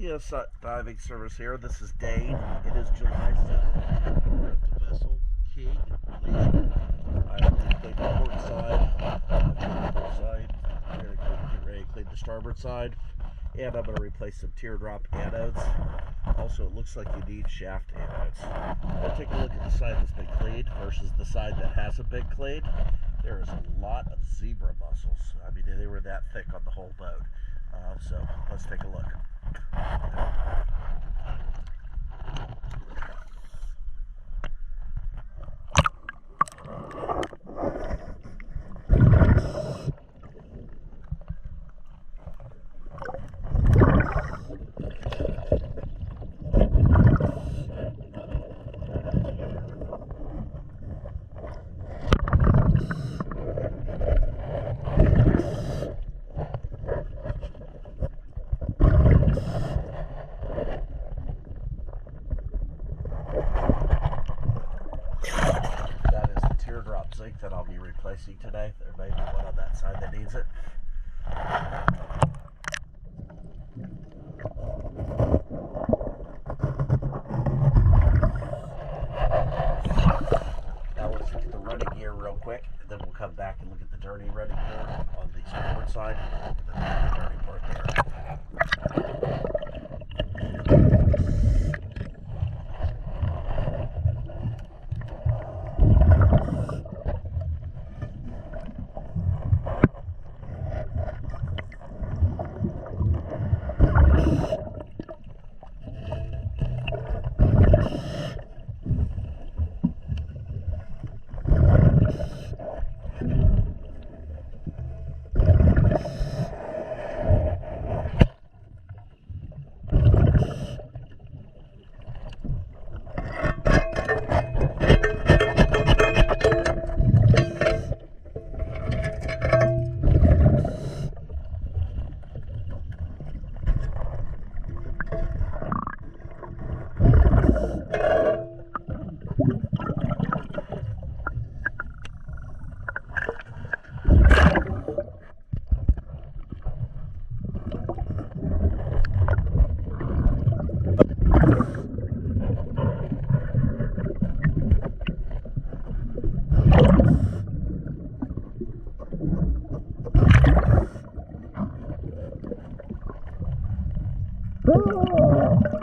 GPS diving service here. This is Dane. It is July 7th. We're at the vessel King Liesure. I have cleaned the port side. I'm going to get ready to clean the starboard side. And I'm going to replace some teardrop anodes. Also, it looks like you need shaft anodes. We'll take a look at the side that's been cleaned versus the side that hasn't been cleaned. There is a lot of zebra mussels. I mean, they were that thick on the whole boat. So let's take a look. That is the teardrop zinc that I'll be replacing today. There may be one on that side that needs it. Now let's look at the running gear real quick, and then we'll come back and look at the dirty running gear on the starboard side, and then the dirty part there. Oh!